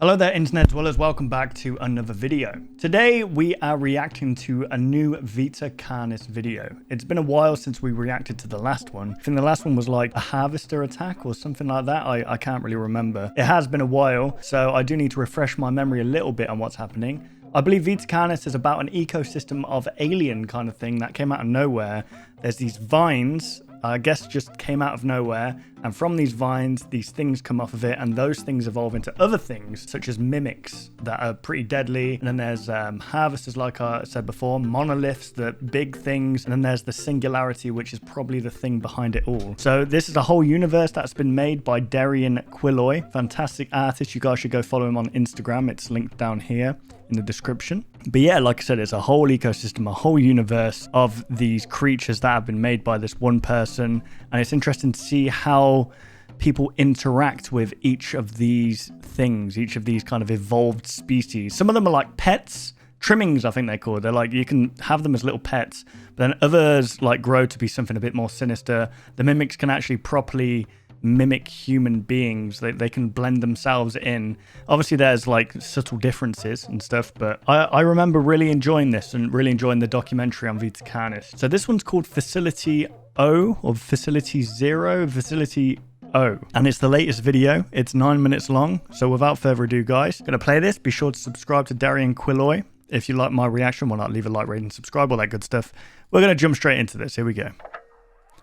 Hello there internet dwellers, welcome back to another video. Today we are reacting to a new Vita Carnis video. It's been a while since we reacted to the last one. I think the last one was like a harvester attack or something like that. I can't really remember. It has been a while, so I do need to refresh my memory a little bit on what's happening. I believe Vita Carnis is about an ecosystem of alien kind of thing that came out of nowhere. There's these vines, I guess just came out of nowhere, and from these vines, these things come off of it, and those things evolve into other things, such as mimics that are pretty deadly, and then there's harvesters, like I said before, monoliths, the big things, and then there's the singularity, which is probably the thing behind it all. So this is a whole universe that's been made by Darian Quilloy, fantastic artist. You guys should go follow him on Instagram. It's linked down here in the description. But yeah, like I said, it's a whole ecosystem, a whole universe of these creatures that have been made by this one person, and it's interesting to see how people interact with each of these things, each of these kind of evolved species. Some of them are like pets, trimmings I think they're called. They're like, you can have them as little pets, but then others like grow to be something a bit more sinister. The mimics can actually properly mimic human beings. They can blend themselves in. Obviously there's like subtle differences and stuff, but I remember really enjoying this and really enjoying the documentary on Vita Carnis. So this one's called Facility O or Facility Zero, Facility O, and it's the latest video. It's 9 minutes long. So without further ado, guys, gonna play this. Be sure to subscribe to Darian Quilloy. If you like my reaction, why not leave a like, rate, and subscribe, all that good stuff. We're gonna jump straight into this. Here we go.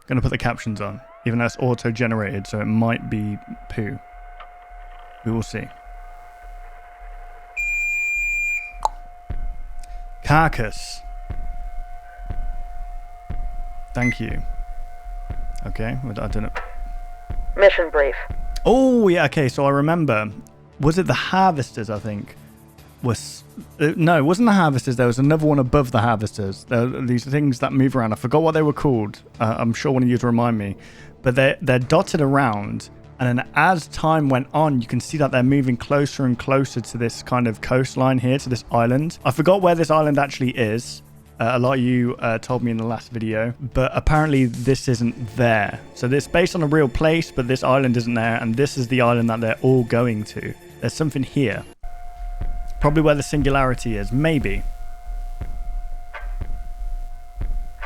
Gonna put the captions on, even though it's auto-generated, so it might be poo. We will see. Carcass. Thank you. Okay, I don't know. Mission brief. Oh, yeah, okay, so I remember. Was it the harvesters, I think? No, it wasn't the harvesters. There was another one above the harvesters. There were these things that move around. I forgot what they were called. I'm sure one of you to remind me. But they're dotted around, and then as time went on, you can see that they're moving closer and closer to this kind of coastline here, to this island. I forgot where this island actually is. A lot of you told me in the last video, but apparently this isn't there. So this is based on a real place, but this island isn't there, and this is the island that they're all going to. There's something here. Probably where the singularity is, maybe.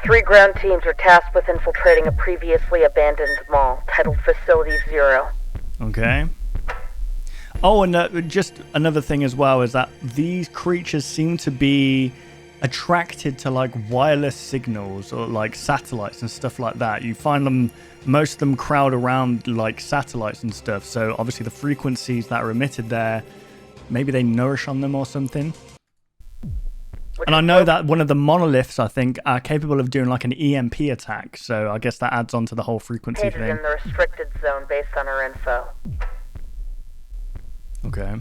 3 ground teams are tasked with infiltrating a previously abandoned mall, titled Facility Zero. Okay. Oh, and just another thing as well is that these creatures seem to be attracted to like wireless signals or like satellites and stuff like that. You find them, most of them crowd around like satellites and stuff. So obviously the frequencies that are emitted there, maybe they nourish on them or something. And I know that one of the monoliths, I think, are capable of doing like an EMP attack. So I guess that adds on to the whole frequency thing. In the restricted zone based on our info. Okay.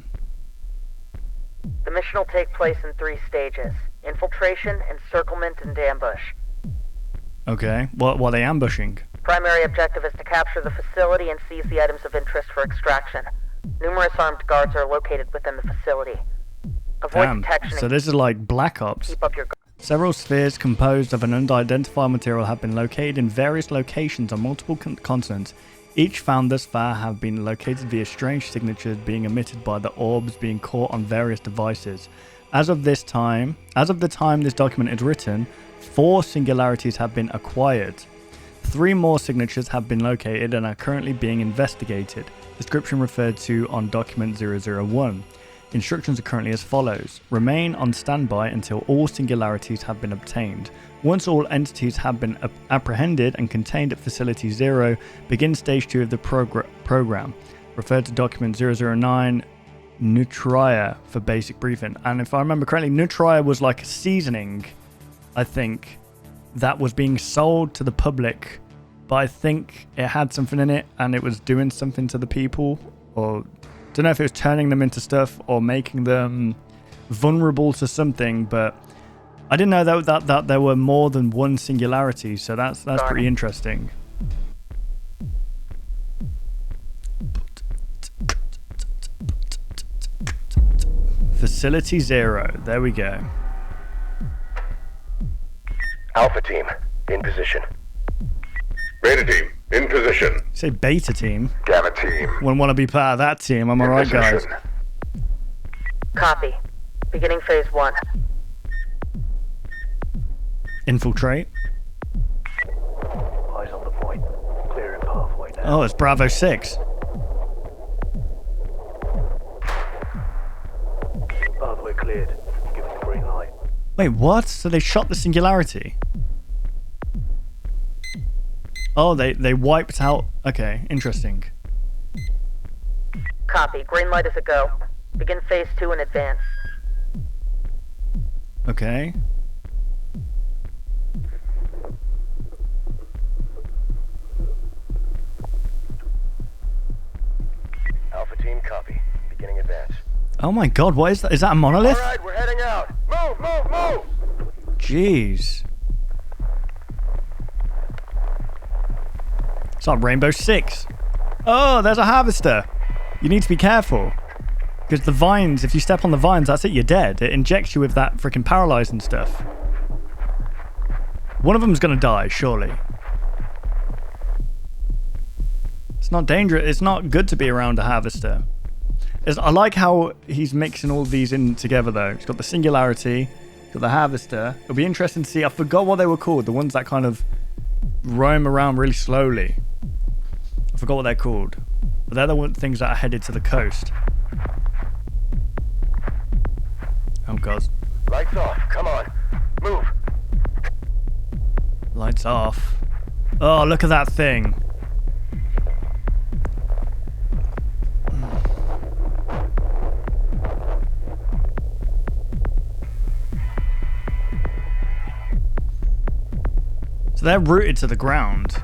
The mission will take place in 3 stages: infiltration, encirclement, and ambush. Okay. What are they ambushing? Primary objective is to capture the facility and seize the items of interest for extraction. Numerous armed guards are located within the facility. Avoid detection. So this is like Black Ops. Keep up your guard. Several spheres composed of an unidentified material have been located in various locations on multiple continents. Each found thus far have been located via strange signatures being emitted by the orbs being caught on various devices. As of the time this document is written, 4 singularities have been acquired. 3 more signatures have been located and are currently being investigated. Description referred to on document 001. Instructions are currently as follows. Remain on standby until all singularities have been obtained. Once all entities have been apprehended and contained at Facility 0, begin Stage 2 of the program. Refer to document 009, Nutria, for basic briefing. And if I remember correctly, Nutria was like a seasoning, I think, that was being sold to the public, but I think it had something in it and it was doing something to the people, or don't know if it was turning them into stuff or making them vulnerable to something, but I didn't know that there were more than one singularity, so that's pretty interesting. Facility 0, there we go. Alpha team, in position. Beta team, in position. Say beta team. Gamma team. Wouldn't want to be part of that team, am I right, guys? Copy. Beginning phase 1. Infiltrate. Eyes on the point. Clearing pathway now. Oh, it's Bravo 6. Pathway cleared. Give it the green light. Wait, what? So they shot the Singularity? Oh, they wiped out... Okay, interesting. Copy. Green light is a go. Begin phase 2 in advance. Okay. Alpha team, copy. Beginning advance. Oh my god, what is that? Is that a monolith? All right, we're heading out. Move, move, move! Jeez. It's like Rainbow Six. Oh, there's a harvester. You need to be careful. Because the vines, if you step on the vines, that's it, you're dead. It injects you with that freaking paralyzing stuff. One of them's gonna die, surely. It's not dangerous. It's not good to be around a harvester. I like how he's mixing all these in together, though. He's got the Singularity, he's got the harvester. It'll be interesting to see. I forgot what they were called. The ones that kind of roam around really slowly. I forgot what they're called. But they're the things that are headed to the coast. Oh, God. Lights off. Come on. Move. Lights off. Oh, look at that thing. So they're rooted to the ground.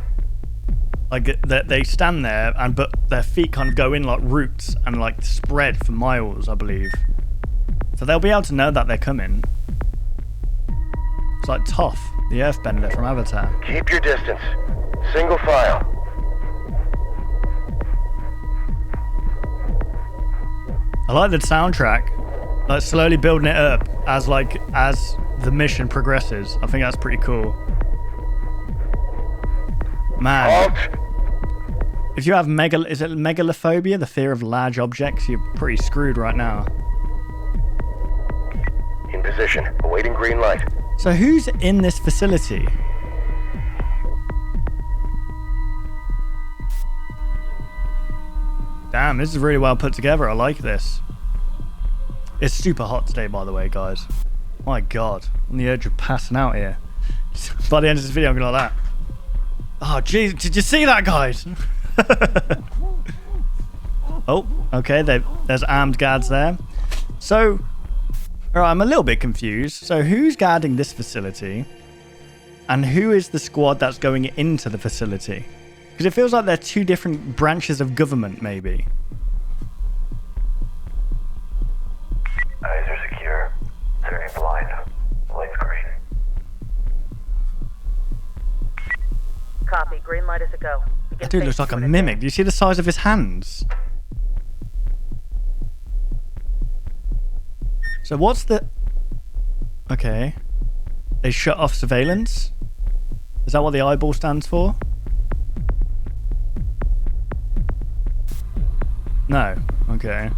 Like they stand there, but their feet kind of go in like roots and like spread for miles, I believe. So they'll be able to know that they're coming. It's like Toph, the Earthbender from Avatar. Keep your distance. Single file. I like the soundtrack, like slowly building it up as the mission progresses. I think that's pretty cool. Man, Halt! if you have megalophobia, the fear of large objects, you're pretty screwed right now. In position. Awaiting green light. So who's in this facility? Damn, this is really well put together. I like this. It's super hot today, by the way, guys. My God, on the edge of passing out here. By the end of this video, I'm gonna like that. Oh, jeez, did you see that, guys? Oh, okay, there's armed guards there. So, alright, I'm a little bit confused. So, who's guarding this facility? And who is the squad that's going into the facility? Because it feels like they're two different branches of government, maybe. Eyes are secure. Turning blind. Lights green. Copy. Green light is a go. Begin That dude phase looks like 2 a in mimic. advance. Do you see the size of his hands? So what's the... Okay. They shut off surveillance? Is that what the eyeball stands for? No. Okay.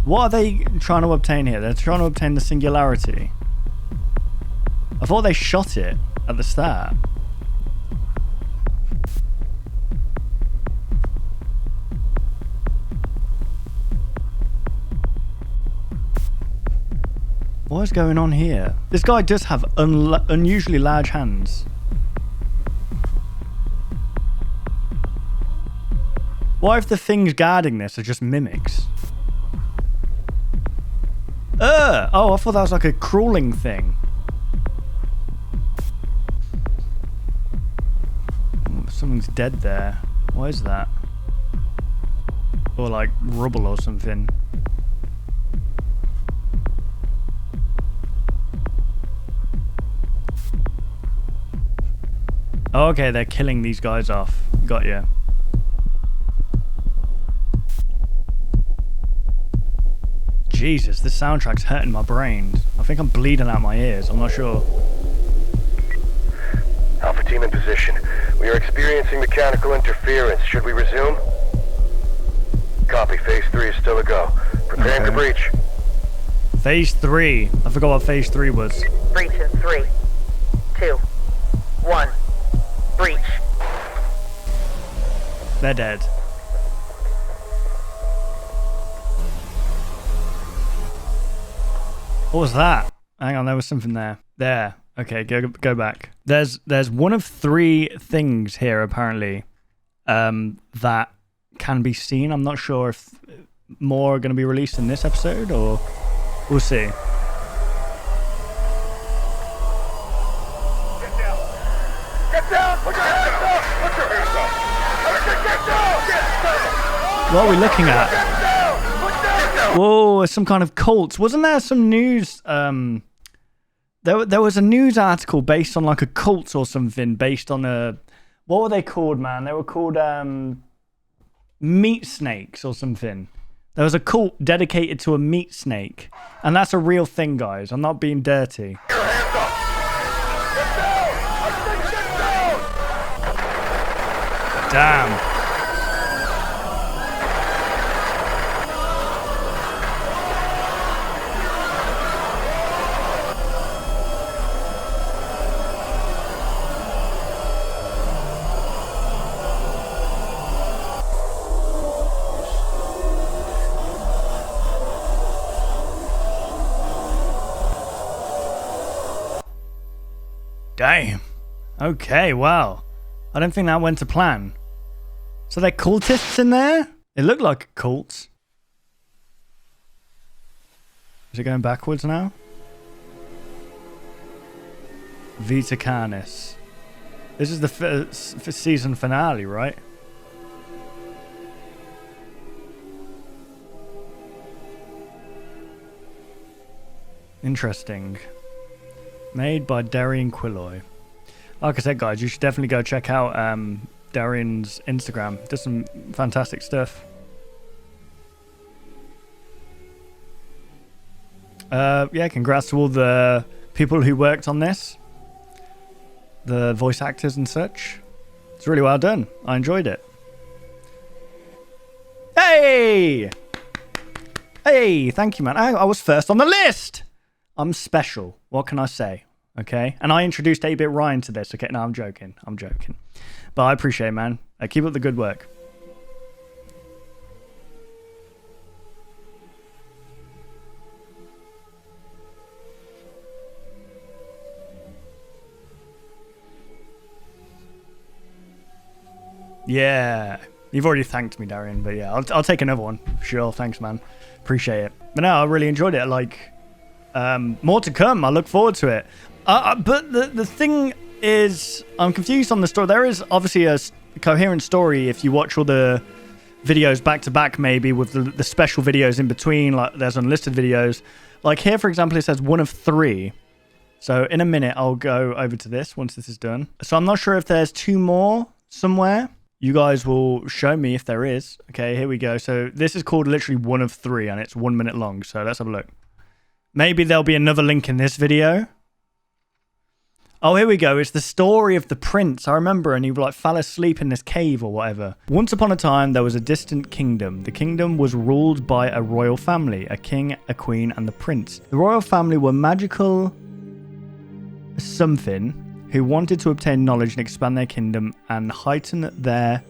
What are they trying to obtain here? They're trying to obtain the Singularity. I thought they shot it at the start. What is going on here? This guy does have unusually large hands. What if the things guarding this are just mimics? Oh, I thought that was like a crawling thing. Something's dead there. What is that? Or like rubble or something. Oh, okay, they're killing these guys off. Got ya. Jesus, this soundtrack's hurting my brain. I think I'm bleeding out my ears. I'm not sure. team in position. We are experiencing mechanical interference. Should we resume? Copy. Phase 3 is still a go. Preparing to breach. Phase 3. I forgot what phase 3 was. Breach in 3, 2, 1. Breach. They're dead. What was that? Hang on, there was something there. There. Okay, go back. There's one of 3 things here apparently that can be seen. I'm not sure if more are going to be released in this episode or we'll see. Get down! Put your hands up! Put your hands up! Get down! Get down! What are we looking at? Get down! Put down! Whoa, some kind of cults. Wasn't there some news? There was a news article based on like a cult or something, based on a, what were they called, man? They were called meat snakes or something. There was a cult dedicated to a meat snake, and that's a real thing, guys. I'm not being dirty. Your hands up! Get down! I said get down! Damn. Damn. Okay, wow. I don't think that went to plan. So they're cultists in there? It looked like a cult. Is it going backwards now? Vita Carnis. This is the season finale, right? Interesting. Made by Darian Quilloy. Like I said, guys, you should definitely go check out Darian's Instagram. Does some fantastic stuff. Yeah, congrats to all the people who worked on this. The voice actors and such. It's really well done. I enjoyed it. Hey! Hey, thank you, man. I was first on the list! I'm special. What can I say? Okay. And I introduced 8-Bit Ryan to this. Okay. No, I'm joking. I'm joking. But I appreciate it, man. Keep up the good work. Yeah. You've already thanked me, Darian. But yeah, I'll take another one. Sure. Thanks, man. Appreciate it. But no, I really enjoyed it. Like, more to come. I look forward to it. But the thing is, I'm confused on the story. There is obviously a coherent story if you watch all the videos back to back, maybe with the special videos in between. Like there's unlisted videos. Like here, for example, it says 1 of 3. So in a minute, I'll go over to this once this is done. So I'm not sure if there's 2 more somewhere. You guys will show me if there is. Okay, here we go. So this is called literally 1 of 3, and it's 1 minute long. So let's have a look. Maybe there'll be another link in this video. Oh, here we go. It's the story of the prince. I remember, and he like fell asleep in this cave or whatever. Once upon a time, there was a distant kingdom. The kingdom was ruled by a royal family, a king, a queen, and the prince. The royal family were magical something who wanted to obtain knowledge and expand their kingdom and heighten their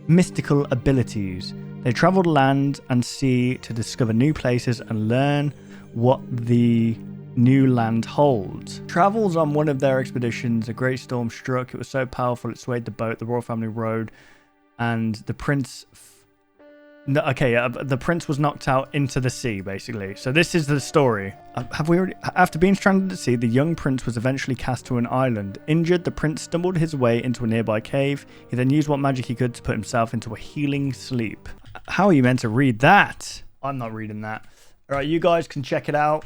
mystical abilities. They traveled land and sea to discover new places and learn what the new land holds. Travels on one of their expeditions, a great storm struck. It was so powerful it swayed the boat. The royal family rowed, and the prince the prince was knocked out into the sea, basically. So this is the story. After being stranded at sea, the young prince was eventually cast to an island. Injured, the prince stumbled his way into a nearby cave. He then used what magic he could to put himself into a healing sleep. How are you meant to read that? I'm not reading that. All right, you guys can check it out.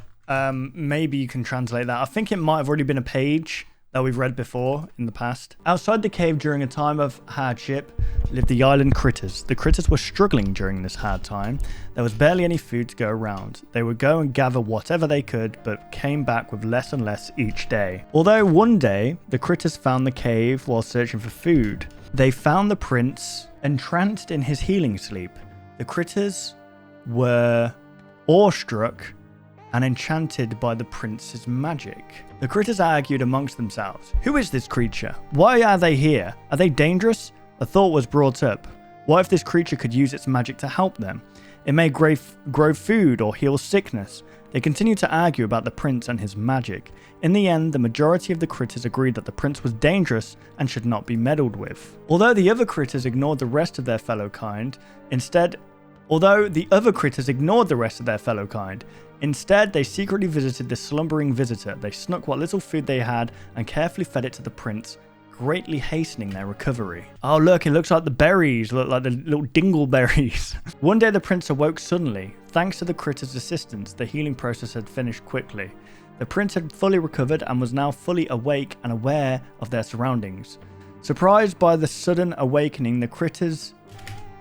Maybe you can translate that. I think it might have already been a page that we've read before in the past. Outside the cave during a time of hardship lived the island critters. The critters were struggling during this hard time. There was barely any food to go around. They would go and gather whatever they could, but came back with less and less each day. Although one day, the critters found the cave while searching for food. They found the prince entranced in his healing sleep. The critters were awestruck and enchanted by the prince's magic. The critters argued amongst themselves. Who is this creature? Why are they here? Are they dangerous? A thought was brought up. What if this creature could use its magic to help them? It may grow food or heal sickness. They continued to argue about the prince and his magic. In the end, the majority of the critters agreed that the prince was dangerous and should not be meddled with. Although the other critters ignored the rest of their fellow kind, instead, they secretly visited the slumbering visitor. They snuck what little food they had and carefully fed it to the prince, greatly hastening their recovery. Oh look, it looks like the berries, look like the little dingleberries. One day the prince awoke suddenly. Thanks to the critters' assistance, the healing process had finished quickly. The prince had fully recovered and was now fully awake and aware of their surroundings. Surprised by the sudden awakening, the critters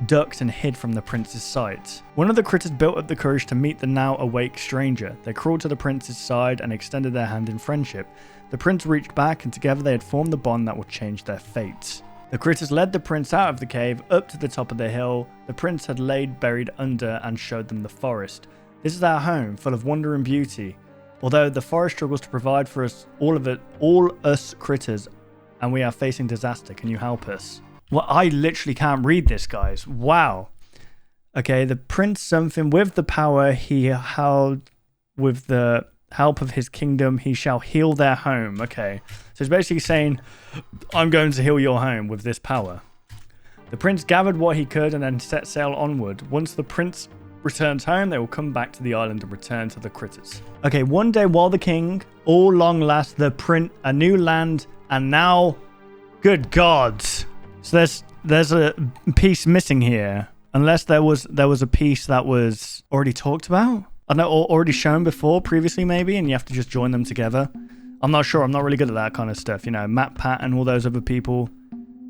ducked and hid from the prince's sight. One of the critters built up the courage to meet the now awake stranger. They crawled to the prince's side and extended their hand in friendship. The prince reached back and together they had formed the bond that would change their fates. The critters led the prince out of the cave, up to the top of the hill. The prince had laid buried under and showed them the forest. This is our home, full of wonder and beauty. Although the forest struggles to provide for us, all us critters, and we are facing disaster, can you help us? Well, I literally can't read this, guys. Wow. Okay, the prince something with the power he held, with the help of his kingdom, he shall heal their home. Okay, so it's basically saying, I'm going to heal your home with this power. The prince gathered what he could and then set sail onward. Once the prince returns home, they will come back to the island and return to the critters. Okay, one day while the king, all long last, the prince, a new land, and now, good gods. So there's a piece missing here, unless there was a piece that was already talked about. I don't know, or already shown before, previously maybe, and you have to just join them together. I'm not sure. I'm not really good at that kind of stuff. You know, Matt, Pat, and all those other people.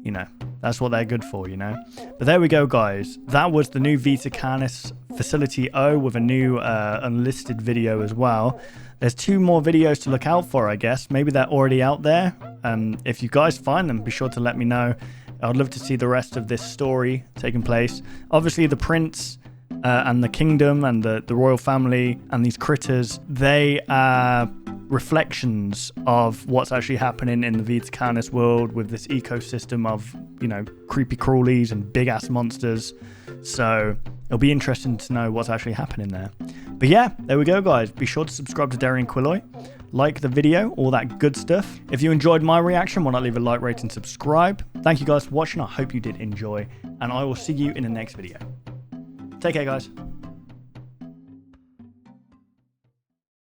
You know, that's what they're good for. You know. But there we go, guys. That was the new Vita Carnis Facility O with a new unlisted video as well. There's 2 more videos to look out for, I guess. Maybe they're already out there. If you guys find them, be sure to let me know. I'd love to see the rest of this story taking place. Obviously, the prince and the kingdom and the royal family and these critters, they are reflections of what's actually happening in the Vita Carnis world with this ecosystem of, you know, creepy crawlies and big-ass monsters. So it'll be interesting to know what's actually happening there. But yeah, there we go, guys. Be sure to subscribe to Darian Quilloy. Like the video, all that good stuff. If you enjoyed my reaction, why not leave a like, rate, and subscribe. Thank you guys for watching. I hope you did enjoy, and I will see you in the next video. Take care, guys.